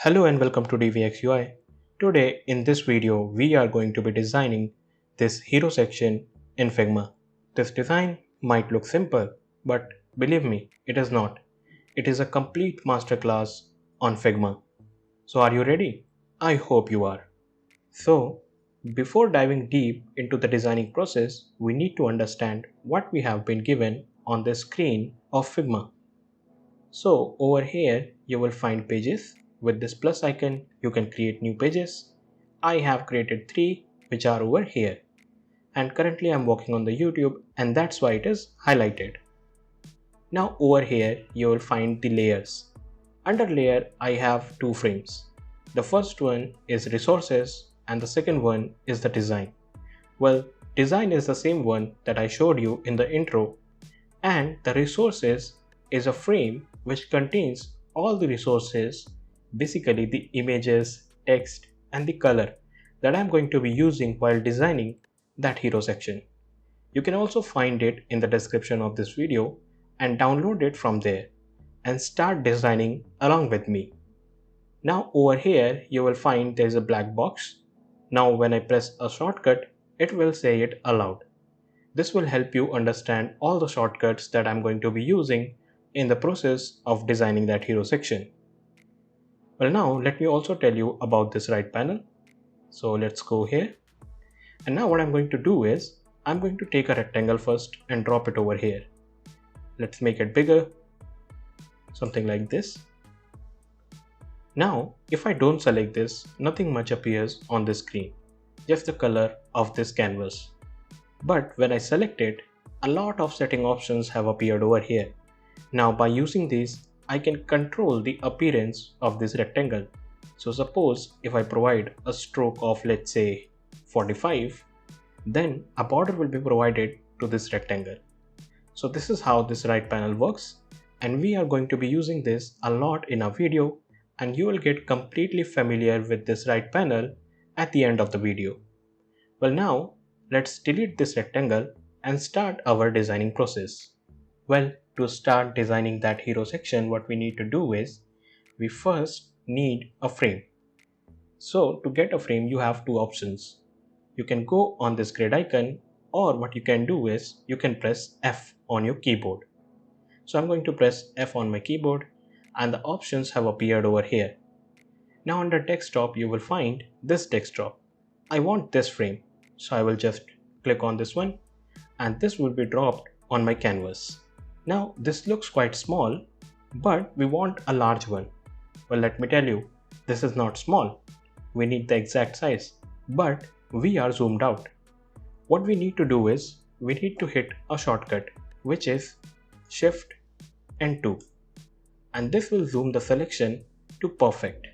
Hello and welcome to DVxUI. Today in this video we are going to be designing this hero section in Figma. This design might look simple, but believe me, it is not. It is a complete masterclass on Figma. So are you ready? I hope you are. So before diving deep into the designing process, we need to understand what we have been given on the screen of Figma. So over here you will find pages. With this plus icon you can create new pages. I have created 3 which are over here, and currently I'm working on the YouTube and that's why it is highlighted. Now over here you will find the layers. Under layer I have 2 frames. The first one is resources and the second one is the design. Well, design is the same one that I showed you in the intro, and the resources is a frame which contains all the resources, basically the images, text and the color that I'm going to be using while designing that hero section. You can also find it in the description of this video and download it from there and start designing along with me. Now over here you will find there is a black box. Now when I press a shortcut, it will say it aloud. This will help you understand all the shortcuts that I'm going to be using in the process of designing that hero section. Well, now let me also tell you about this right panel. So let's go here. And now what I'm going to do is I'm going to take a rectangle first and drop it over here. Let's make it bigger, something like this. Now, if I don't select this, nothing much appears on the screen, just the color of this canvas. But when I select it, a lot of setting options have appeared over here. Now by using these, I can control the appearance of this rectangle. So suppose if I provide a stroke of let's say 45, then a border will be provided to this rectangle. So this is how this right panel works, and we are going to be using this a lot in our video, and you will get completely familiar with this right panel at the end of the video. Well, now let's delete this rectangle and start our designing process. Well, to start designing that hero section, what we need to do is we first need a frame. So to get a frame, you have 2 options. You can go on this grid icon, or what you can do is you can press F on your keyboard. So I'm going to press F on my keyboard and the options have appeared over here. Now under desktop, you will find this desktop. I want this frame. So I will just click on this one and this will be dropped on my canvas. Now this looks quite small, but we want a large one. Well, let me tell you, this is not small. We need the exact size, but we are zoomed out. What we need to do is we need to hit a shortcut, which is Shift and 2. And this will zoom the selection to perfect.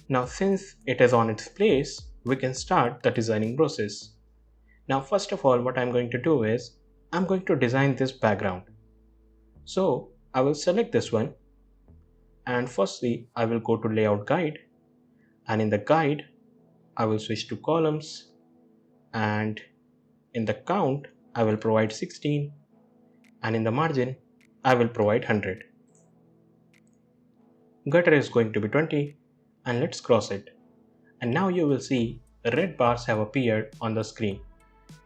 Now since it is on its place, we can start the designing process. Now first of all, what I'm going to do is I'm going to design this background. So I will select this one, and firstly I will go to layout guide, and in the guide I will switch to columns, and in the count I will provide 16, and in the margin I will provide 100. Gutter is going to be 20, and let's cross it. And now you will see red bars have appeared on the screen.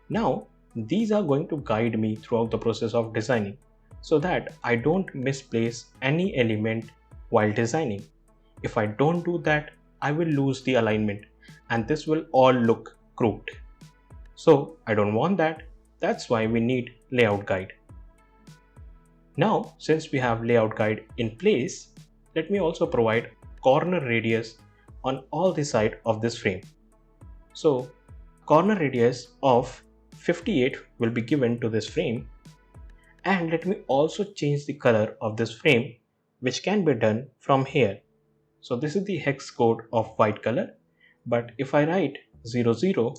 Now these are going to guide me throughout the process of designing, so that I don't misplace any element while designing. If I don't do that, I will lose the alignment and this will all look crooked. So I don't want that. That's why we need layout guide. Now since we have layout guide in place, let me also provide corner radius on all the side of this frame. So corner radius of 58 will be given to this frame, and let me also change the color of this frame, which can be done from here. So this is the hex code of white color, but if I write 00,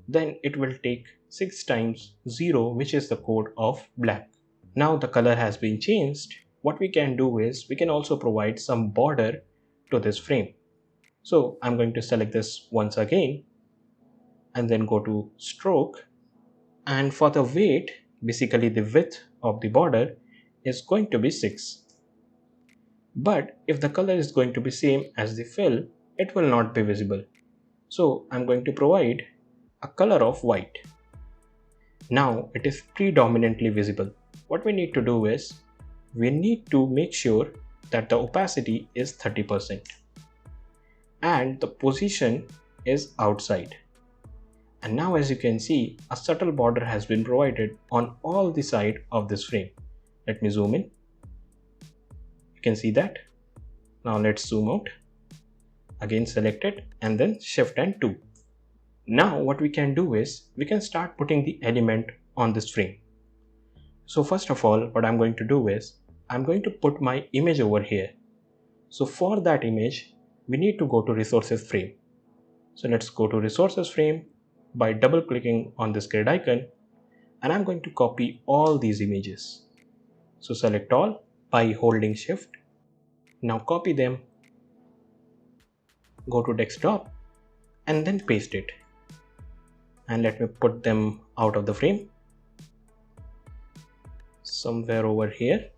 then it will take 6 times 0, which is the code of black. Now the color has been changed. What we can do is we can also provide some border to this frame. So I'm going to select this once again and then go to stroke, and for the weight, basically the width of the border is going to be 6. But if the color is going to be same as the fill, it will not be visible. So I'm going to provide a color of white. Now it is predominantly visible. What we need to do is, we need to make sure that the opacity is 30% and the position is outside. And now as you can see, a subtle border has been provided on all the side of this frame. Let me zoom in. You can see that. Now let's zoom out. Again select it and then Shift and 2. Now what we can do is, we can start putting the element on this frame. So first of all, what I'm going to do is, I'm going to put my image over here. So for that image, we need to go to Resources Frame. So let's go to Resources Frame by double clicking on this grid icon, and I'm going to copy all these images. So select all by holding Shift. Now copy them, go to desktop and then paste it. And let me put them out of the frame somewhere over here.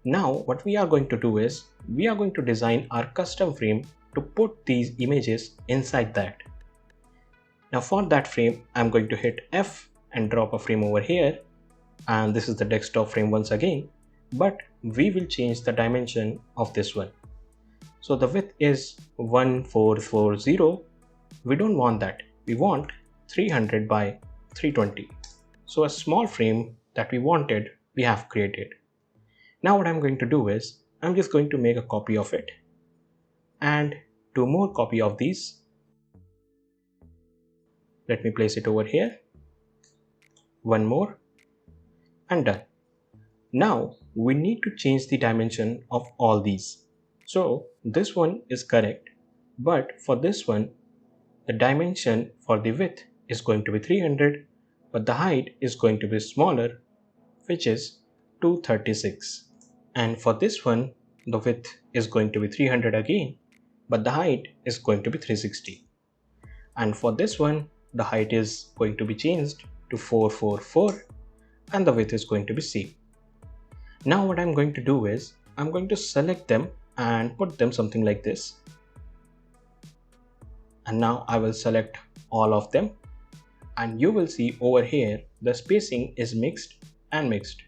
Now what we are going to do is, we are going to design our custom frame to put these images inside that. Now for that frame, I'm going to hit F and drop a frame over here, and this is the desktop frame once again, but we will change the dimension of this one. So the width is 1440. We don't want that. We want 300 by 320. So a small frame that we wanted, we have created. Now what I'm going to do is, I'm just going to make a copy of it and 2 more copy of these. Let me place it over here. 1 more and done. Now we need to change the dimension of all these. So this one is correct, but for this one, the dimension for the width is going to be 300, but the height is going to be smaller, which is 236. And for this one, the width is going to be 300 again, but the height is going to be 360. And for this one, the height is going to be changed to 444 and the width is going to be same. Now what I'm going to do is, I'm going to select them and put them something like this. And now I will select all of them, and you will see over here the spacing is mixed and mixed.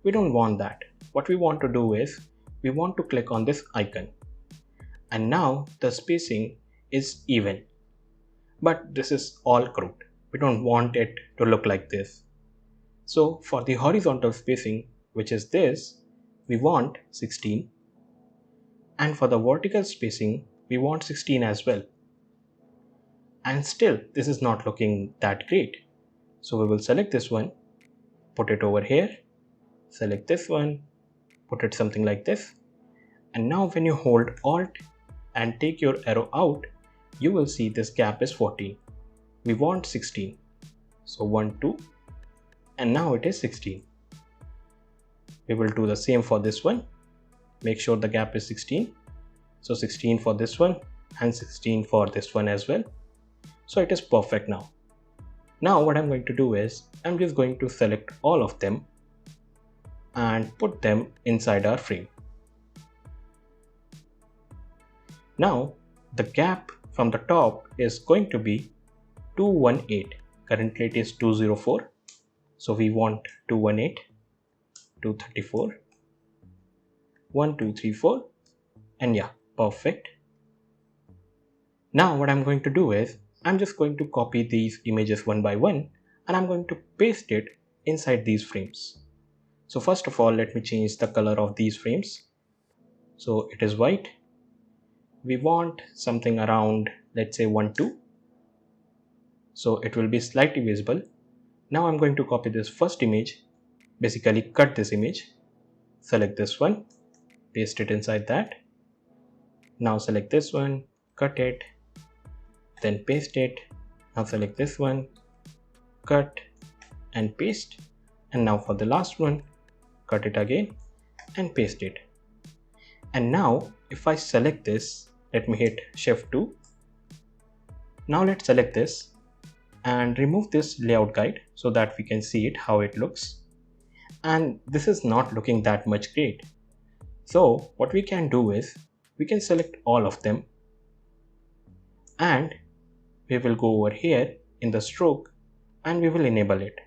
We don't want that. What we want to do is, we want to click on this icon, and now the spacing is even. But this is all crooked. We don't want it to look like this. So for the horizontal spacing, which is this, we want 16. And for the vertical spacing, we want 16 as well. And still, this is not looking that great. So we will select this one, put it over here, select this one, put it something like this. And now when you hold Alt and take your arrow out, you will see this gap is 14. We want 16. So 1, 2, and now it is 16. We will do the same for this one. Make sure the gap is 16. So 16 for this one and 16 for this one as well. So it is perfect now. Now what I'm going to do is, I'm just going to select all of them and put them inside our frame. Now the gap from the top is going to be 218. Currently it is 204. So we want 218, 234, 1, 2, 3, 4, and yeah, perfect. Now what I'm going to do is, I'm just going to copy these images one by one, and I'm going to paste it inside these frames. So first of all, let me change the color of these frames. So it is white. We want something around, let's say 1, 2. So it will be slightly visible. Now I'm going to copy this first image, basically cut this image, select this one, paste it inside that. Now select this one, cut it, then paste it. Now select this one, cut and paste. And now for the last one, cut it again and paste it. And now if I select this, let me hit Shift 2. Now let's select this and remove this layout guide so that we can see it how it looks. And this is not looking that much great. So what we can do is we can select all of them and we will go over here in the stroke and we will enable it.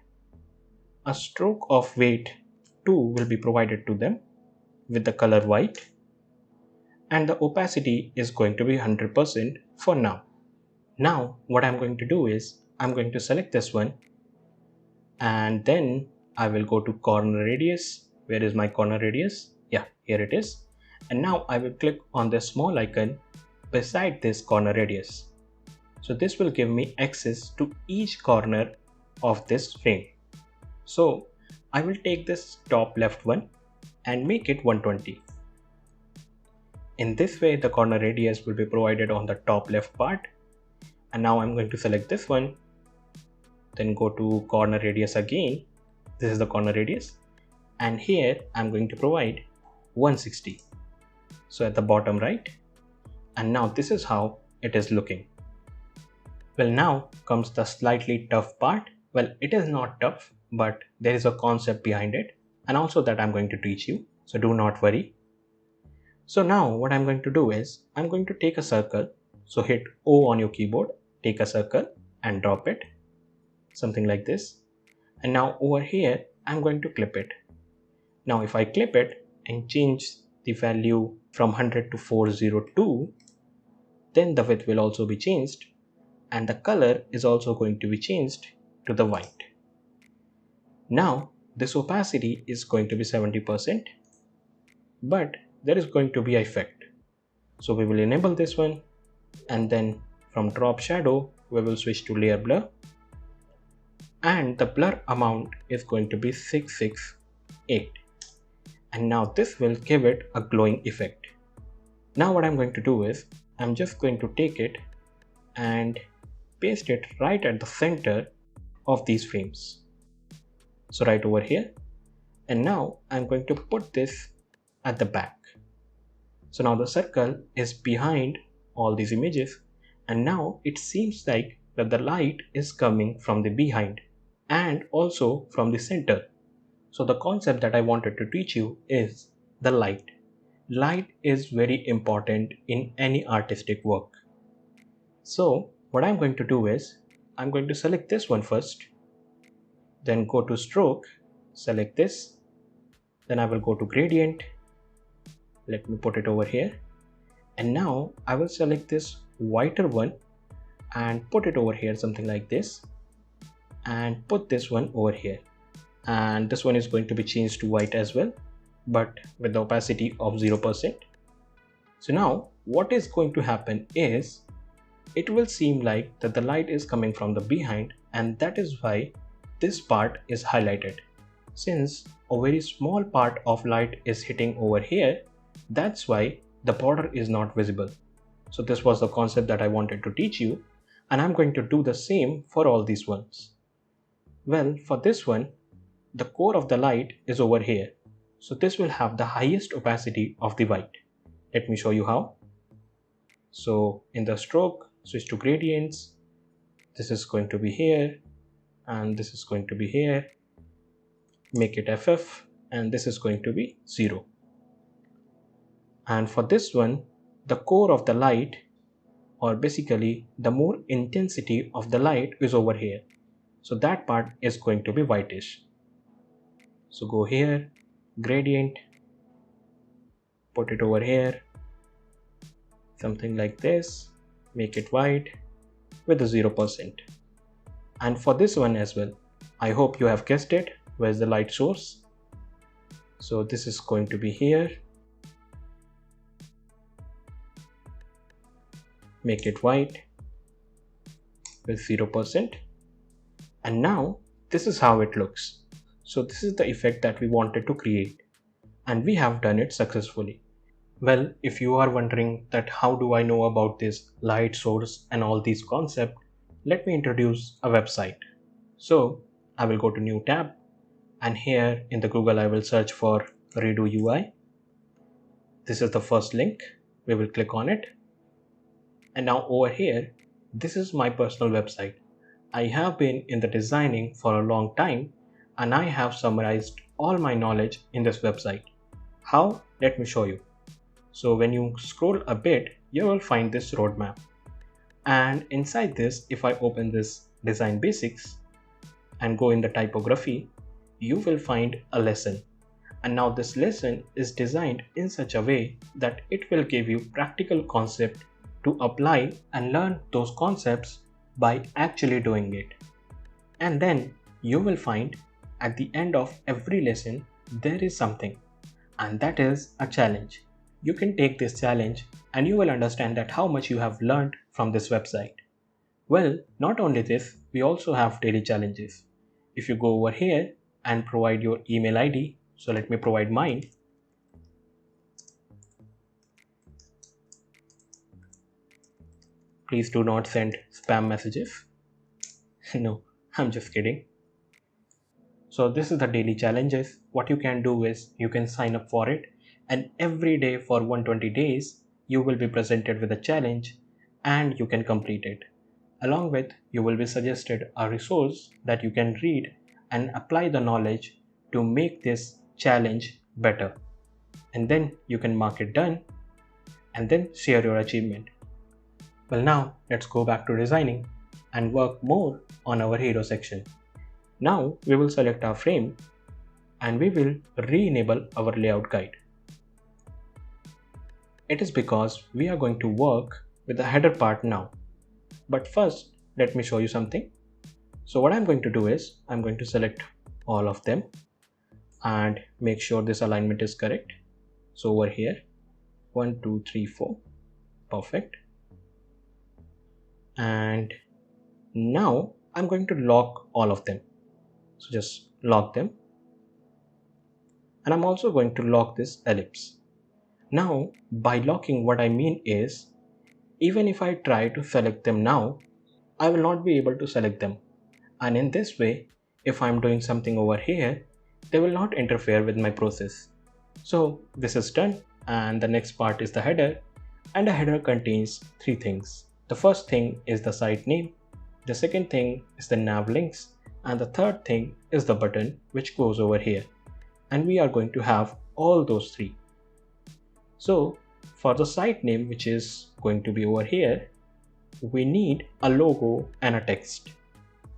A stroke of weight 2 will be provided to them with the color white, and the opacity is going to be 100% for now. Now what I'm going to do is I'm going to select this one and then I will go to corner radius. Where is my corner radius? Yeah, here it is. And now I will click on the small icon beside this corner radius. So this will give me access to each corner of this frame. So I will take this top left one and make it 120. In this way, the corner radius will be provided on the top left part. And now I'm going to select this one, then go to corner radius again. This is the corner radius. And here I'm going to provide 160. So at the bottom right. And now this is how it is looking. Well, now comes the slightly tough part. Well, it is not tough, but there is a concept behind it, and also that I'm going to teach you. So do not worry. So now what I'm going to do is I'm going to take a circle. So hit O on your keyboard, take a circle and drop it. Something like this. And now over here, I'm going to clip it. Now if I clip it and change the value from 100 to 402, then the width will also be changed and the color is also going to be changed to the white. Now this opacity is going to be 70%, but there is going to be an effect. So we will enable this one and then from drop shadow, we will switch to layer blur and the blur amount is going to be 668. And now this will give it a glowing effect. Now what I'm going to do is I'm just going to take it and paste it right at the center of these frames. So right over here. And now I'm going to put this at the back. So now the circle is behind all these images. And now it seems like that the light is coming from the behind and also from the center. So the concept that I wanted to teach you is the light. Light is very important in any artistic work. So what I'm going to do is I'm going to select this one first, then go to stroke, select this, then I will go to gradient. Let me put it over here. And now I will select this whiter one and put it over here, something like this, and put this one over here. And this one is going to be changed to white as well, but with the opacity of 0%. So now what is going to happen is it will seem like that the light is coming from the behind, and that is why this part is highlighted. Since a very small part of light is hitting over here, that's why the border is not visible. So this was the concept that I wanted to teach you, and I'm going to do the same for all these ones. Well, for this one, the core of the light is over here. So this will have the highest opacity of the white. Let me show you how. So in the stroke, switch to gradients. This is going to be here and this is going to be here. Make it FF and this is going to be 0. And for this one, the core of the light, or basically the more intensity of the light, is over here. So that part is going to be whitish. So go here, gradient, put it over here, something like this, make it white with a 0%. And for this one as well, I hope you have guessed it. Where's the light source? So this is going to be here. Make it white with 0%. And now this is how it looks. So this is the effect that we wanted to create, and we have done it successfully. Well, if you are wondering that how do I know about this light source and all these concepts, let me introduce a website. So I will go to new tab, and here in the Google I will search for Redo UI. This is the first link. We will click on it. And now over here, this is my personal website. I have been in the designing for a long time, and I have summarized all my knowledge in this website. How? Let me show you. So when you scroll a bit, you will find this roadmap. And inside this, if I open this design basics and go in the typography, you will find a lesson. And now this lesson is designed in such a way that it will give you practical concept to apply and learn those concepts by actually doing it. And then you will find at the end of every lesson there is something, and that is a challenge. You can take this challenge and you will understand that how much you have learned from this website. Well, not only this, we also have daily challenges. If you go over here and provide your email ID, so let me provide mine. Please do not send spam messages. No, I'm just kidding. So this is the daily challenges. What you can do is you can sign up for it, and every day for 120 days, you will be presented with a challenge and you can complete it. Along with, you will be suggested a resource that you can read and apply the knowledge to make this challenge better. And then you can mark it done and then share your achievement. Well, now let's go back to designing and work more on our hero section. Now we will select our frame and we will re-enable our layout guide. It is because we are going to work with the header part now. But first, let me show you something. So what I'm going to do is I'm going to select all of them and make sure this alignment is correct. So over here, 1, 2, 3, 4, perfect. And now I'm going to lock all of them. So just lock them. And I'm also going to lock this ellipse. Now, by locking, what I mean is, even if I try to select them now, I will not be able to select them. And in this way, if I'm doing something over here, they will not interfere with my process. So this is done, and the next part is the header, and the header contains 3 things. The first thing is the site name, the second thing is the nav links, and the third thing is the button which goes over here. And we are going to have all those 3. So for the site name, which is going to be over here, we need a logo and a text.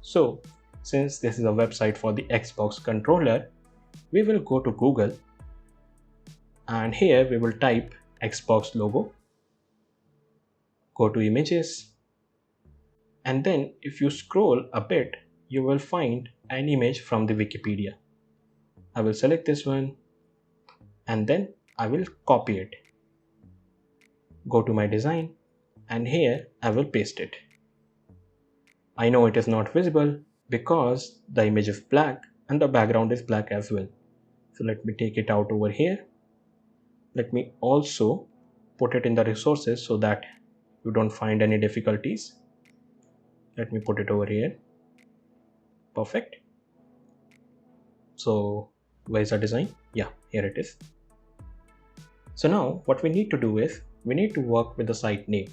So since this is a website for the Xbox controller, we will go to Google and here we will type Xbox logo, go to images, and then if you scroll a bit, you will find an image from the Wikipedia. I will select this one and then I will copy it. Go to my design and here I will paste it. I know it is not visible because the image is black and the background is black as well. So let me take it out over here. Let me also put it in the resources so that you don't find any difficulties. Let me put it over here. Perfect. So where's the design? Yeah, here it is. So now what we need to do is we need to work with the site name.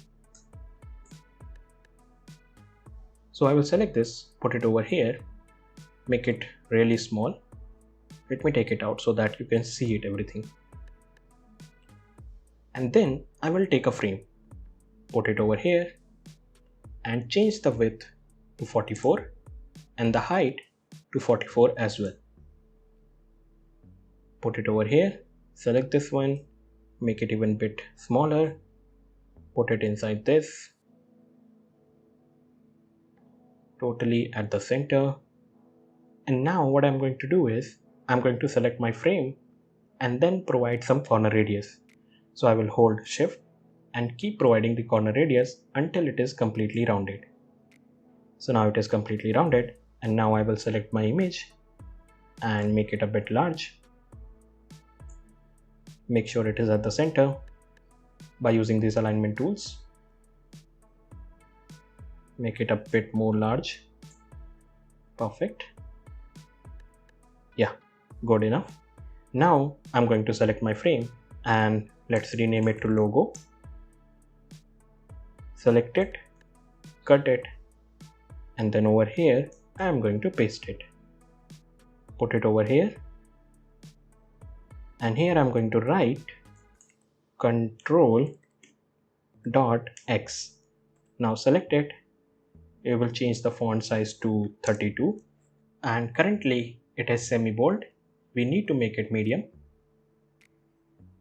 So I will select this, put it over here, make it really small. Let me take it out so that you can see it everything. And then I will take a frame, put it over here and change the width to 44 and the height to 44 as well. Put it over here, select this one, make it even a bit smaller, put it inside this, totally at the center. And now what I'm going to do is I'm going to select my frame and then provide some corner radius. So I will hold shift and keep providing the corner radius until it is completely rounded. So now it is completely rounded, and now I will select my image and make it a bit large. Make sure it is at the center by using these alignment tools. Make it a bit more large. Perfect. Yeah, good enough. Now I'm going to select my frame and let's rename it to logo. Select it, cut it, and then over here I'm going to paste it. Put it over here, and here I'm going to write control dot X. Now select it. We will change the font size to 32, and currently it is semi bold. We need to make it medium,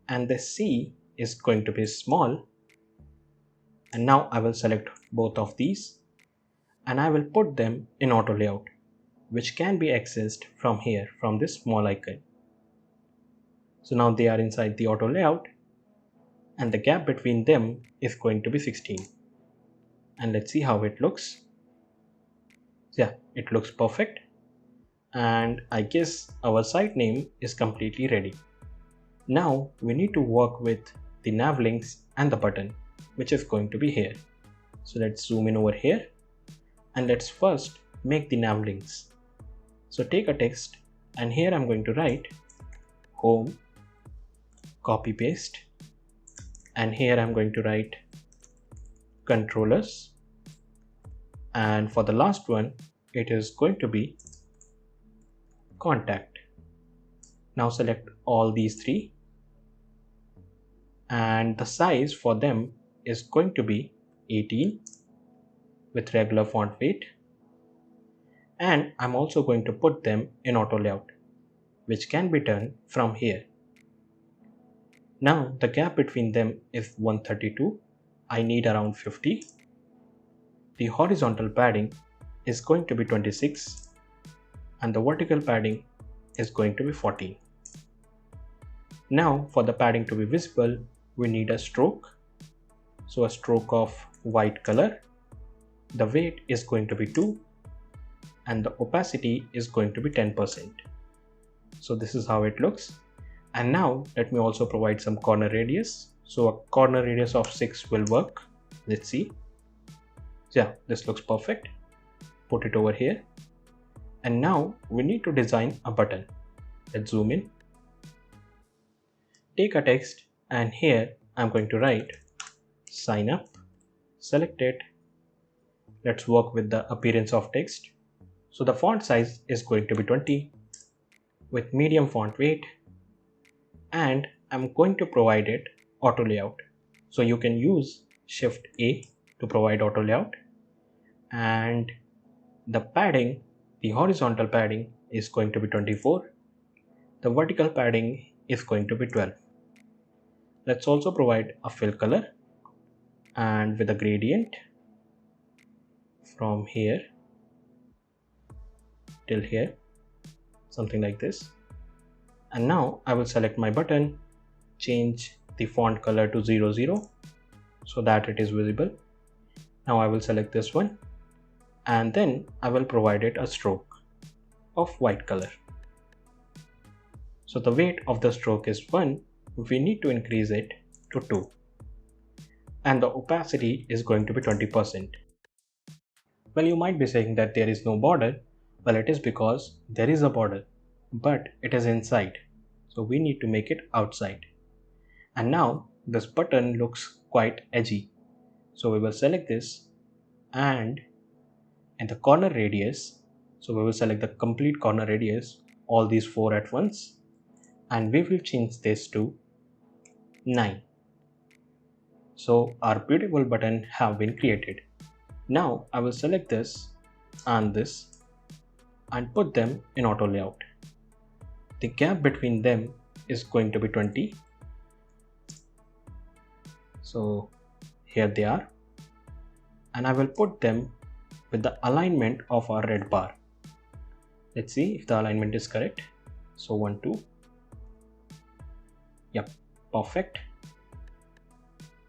and the C is going to be small. And now I will select both of these and I will put them in auto layout, which can be accessed from here, from this small icon. So now they are inside the auto layout, and the gap between them is going to be 16. And let's see how it looks. Yeah, it looks perfect. And I guess our site name is completely ready. Now we need to work with the nav links and the button, which is going to be here. So let's zoom in over here, and let's first make the nav links. So take a text, and here I'm going to write home, copy paste, and here I'm going to write controllers, and for the last one it is going to be contact. Now select all these three, and the size for them is going to be 18 with regular font weight, and I'm also going to put them in auto layout, which can be done from here. Now the gap between them is 132. I need around 50. The horizontal padding is going to be 26, and the vertical padding is going to be 14. Now for the padding to be visible, we need a stroke. So a stroke of white color. The weight is going to be 2, and the opacity is going to be 10%. So this is how it looks. And now let me also provide some corner radius. So a corner radius of 6 will work. Let's see. Yeah, this looks perfect. Put it over here. And now we need to design a button. Let's zoom in. Take a text, and here I'm going to write sign up. Select it. Let's work with the appearance of text. So the font size is going to be 20 with medium font weight, and I'm going to provide it auto layout. So you can use Shift A to provide auto layout, and the padding, the horizontal padding is going to be 24. The vertical padding is going to be 12. Let's also provide a fill color, and with a gradient from here till here, something like this. And now I will select my button, change the font color to 00 so that it is visible. Now I will select this one, and then I will provide it a stroke of white color. So the weight of the stroke is 1. We need to increase it to 2, and the opacity is going to be 20%. Well, you might be saying that there is no border. Well, it is because there is a border, but it is inside, so we need to make it outside. And now this button looks quite edgy, so we will select this, and in the corner radius, so we will select the complete corner radius, all these 4 at once, and we will change this to 9. So our beautiful button have been created. Now I will select this and this and put them in auto layout. The gap between them is going to be 20. So here they are, and I will put them with the alignment of our red bar. Let's see if the alignment is correct. So 1, 2. Yep, perfect.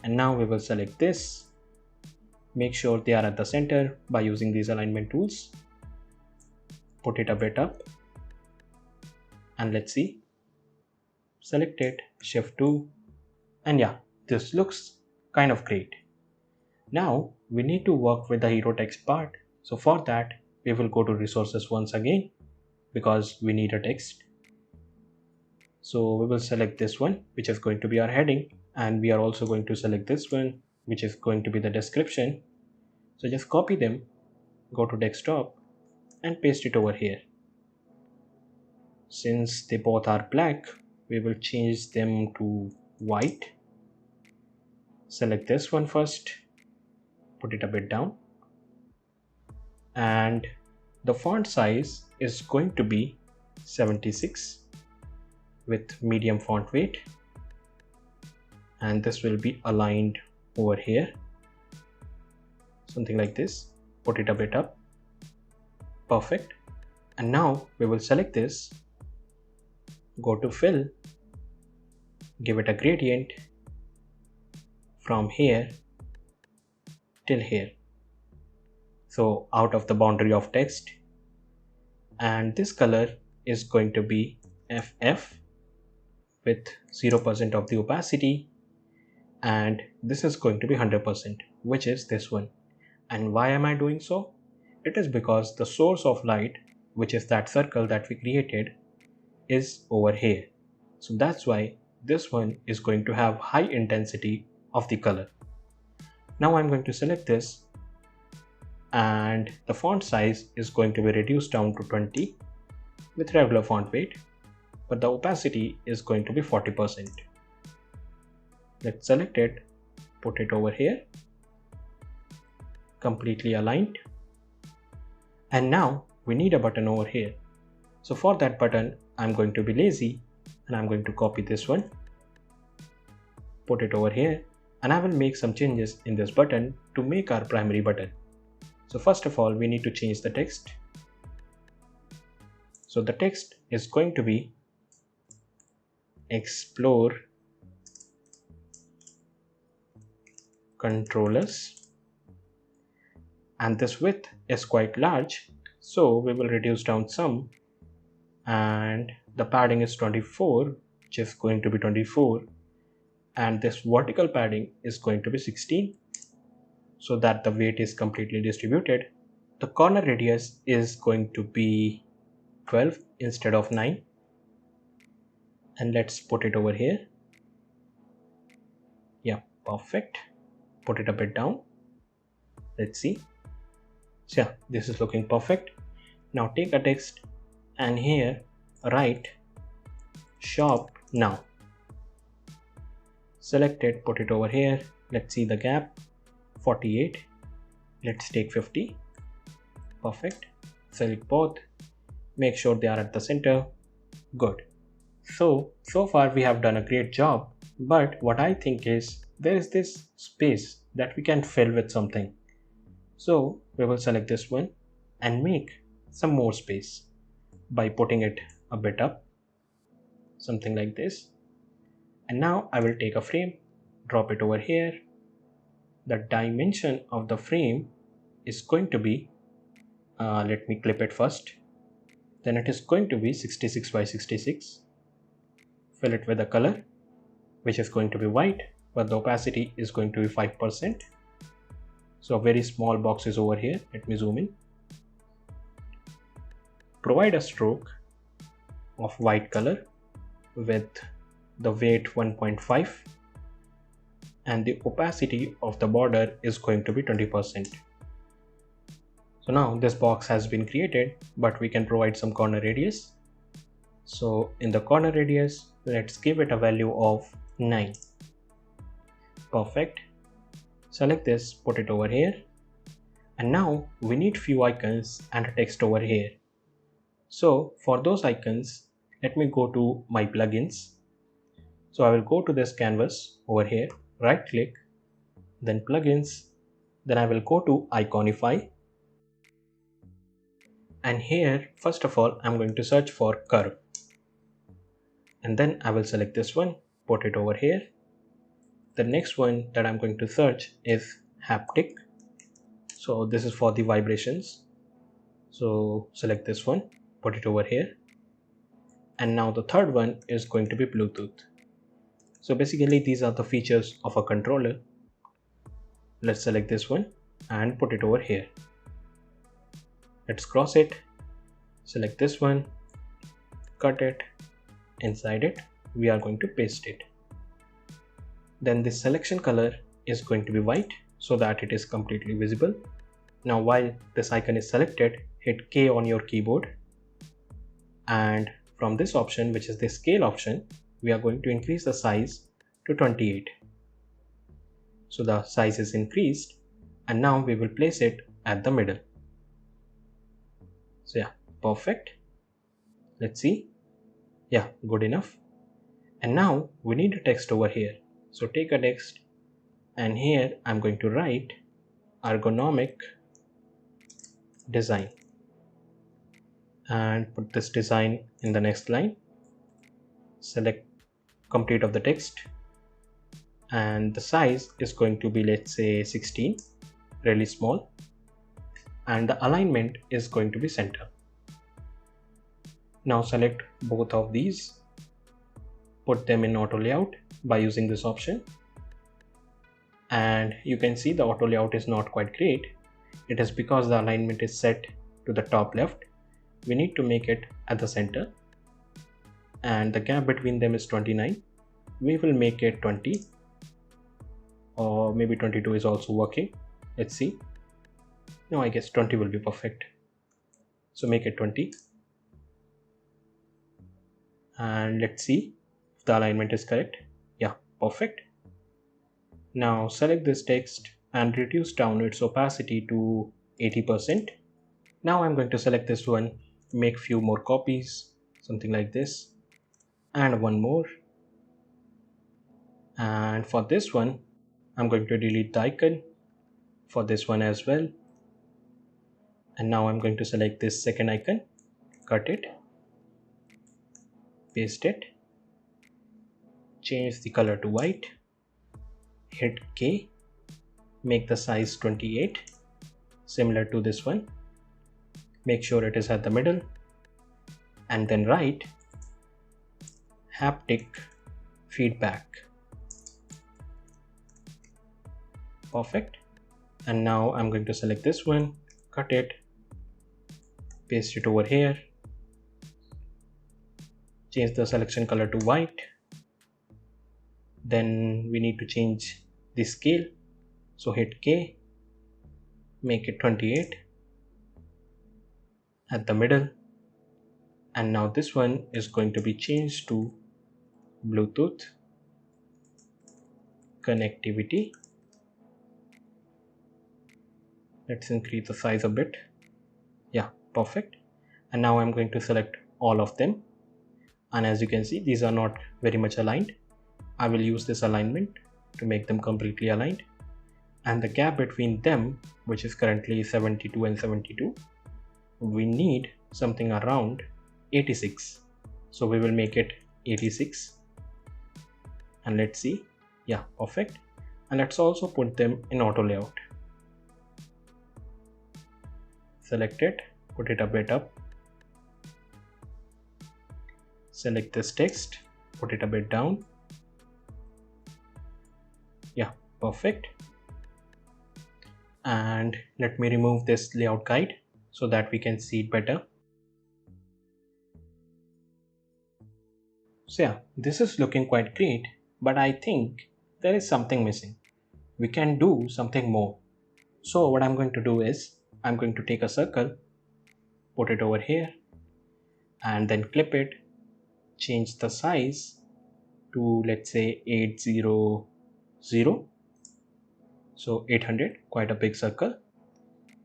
And now we will select this. Make sure they are at the center by using these alignment tools. Put it a bit up, and let's see. Select it, Shift 2, and yeah, this looks kind of great. Now we need to work with the hero text part. So for that, we will go to resources once again because we need a text. So we will select this one, which is going to be our heading, and we are also going to select this one, which is going to be the description. So just copy them, go to desktop, and paste it over here. Since they both are black, we will change them to white. Select this one first, put it a bit down, and the font size is going to be 76 with medium font weight, and this will be aligned over here, something like this. Put it a bit up. Perfect. And now we will select this, go to fill, give it a gradient from here till here, so out of the boundary of text, and this color is going to be FF with 0% of the opacity, and this is going to be 100%, which is this one. And why am I doing so? It is because the source of light, which is that circle that we created, is over here. So that's why this one is going to have high intensity of the color. Now I'm going to select this, and the font size is going to be reduced down to 20 with regular font weight, but the opacity is going to be 40%. Let's select it, put it over here, completely aligned. And now we need a button over here. So for that button, I'm going to be lazy and I'm going to copy this one, put it over here, and I will make some changes in this button to make our primary button. So first of all, we need to change the text. So the text is going to be explore controllers, and this width is quite large, so we will reduce down some, and the padding is 24, which is going to be 24, and this vertical padding is going to be 16, so that the weight is completely distributed. The corner radius is going to be 12 instead of 9, and let's put it over here. Yeah, perfect. Put it a bit down. Let's see. So yeah, this is looking perfect. Now take a text and here write shop now. Select it, put it over here. Let's see the gap, 48. Let's take 50. Perfect. Select both. Make sure they are at the center. Good. So far we have done a great job, but what I think is there is this space that we can fill with something. So we will select this one and make some more space by putting it a bit up, something like this. And now I will take a frame, drop it over here. The dimension of the frame is going to be, let me clip it first. Then it is going to be 66 by 66. Fill it with a color, which is going to be white, but the opacity is going to be 5%. So a very small box is over here. Let me zoom in. Provide a stroke of white color with the weight 1.5, and the opacity of the border is going to be 20%. So now this box has been created, but we can provide some corner radius. So in the corner radius, let's give it a value of 9. Perfect. Select this, put it over here, and now we need few icons and a text over here. So for those icons, let me go to my plugins. So I will go to this canvas over here, right click, then plugins, then I will go to Iconify, and here first of all I'm going to search for curve, and then I will select this one, put it over here. The next one that I'm going to search is haptic. So this is for the vibrations. So select this one, put it over here. And now the third one is going to be Bluetooth. So basically these are the features of a controller. Let's select this one and put it over here. Let's cross it, select this one, cut it, inside it we are going to paste it. Then this selection color is going to be white so that it is completely visible. Now while this icon is selected, hit K on your keyboard, and from this option, which is the scale option, we are going to increase the size to 28. So the size is increased, and now we will place it at the middle. So yeah, perfect. Let's see. Yeah, good enough. And now we need a text over here. So take a text, and here I'm going to write ergonomic design and put this design in the next line. Select complete of the text, and the size is going to be, let's say, 16, really small, and the alignment is going to be center. Now select both of these, put them in auto layout by using this option, and you can see the auto layout is not quite great. It is because the alignment is set to the top left. We need to make it at the center, and the gap between them is 29. We will make it 20, or maybe 22 is also working. Let's see. No, I guess 20 will be perfect. So make it 20, and let's see if the alignment is correct. Yeah, perfect. Now select this text and reduce down its opacity to 80%. Now I'm going to select this one, make few more copies, something like this, and one more. And for this one, I'm going to delete the icon, for this one as well. And now I'm going to select this second icon, cut it, paste it, change the color to white, hit K, make the size 28, similar to this one. Make sure it is at the middle, and then write haptic feedback. Perfect. And now I'm going to select this one, cut it, paste it over here, change the selection color to white. Then we need to change the scale, so hit K, make it 28 at the middle, and now this one is going to be changed to Bluetooth connectivity. Let's increase the size a bit. Yeah, perfect. And now I'm going to select all of them, and as you can see, these are not very much aligned. I will use this alignment to make them completely aligned, and the gap between them, which is currently 72 and 72, we need something around 86. So we will make it 86, and let's see. Yeah, perfect. And let's also put them in auto layout. Select it, put it a bit up, select this text, put it a bit down. Yeah, perfect. And let me remove this layout guide so that we can see it better. So yeah, this is looking quite great, but I think there is something missing. We can do something more. So what I'm going to do is, I'm going to take a circle, put it over here, and then clip it, change the size to, let's say, 800. So 800, quite a big circle.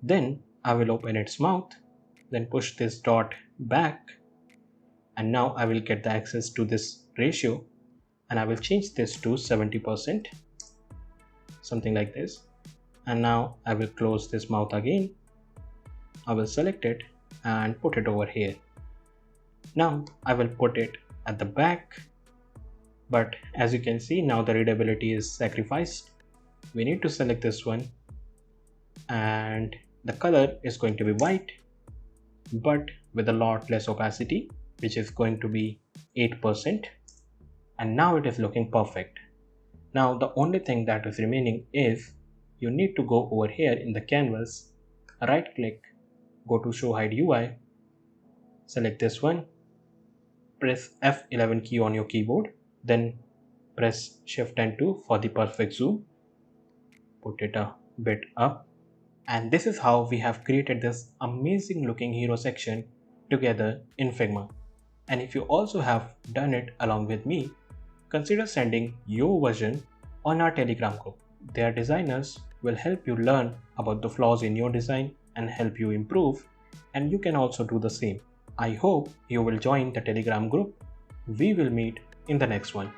Then I will open its mouth, then push this dot back, and now I will get the access to this ratio, and I will change this to 70%, something like this. And now I will close this mouth again. I will select it and put it over here. Now I will put it at the back, but as you can see, now the readability is sacrificed. We need to select this one, and the color is going to be white, but with a lot less opacity, which is going to be 8%. And now it is looking perfect. Now the only thing that is remaining is, you need to go over here in the canvas, right click, go to show hide UI, select this one, press F11 key on your keyboard, then press Shift and 2 for the perfect zoom, put it a bit up, and this is how we have created this amazing looking hero section together in Figma. And if you also have done it along with me, consider sending your version on our Telegram group. Their designers will help you learn about the flaws in your design and help you improve, and you can also do the same. I hope you will join the Telegram group. We will meet in the next one.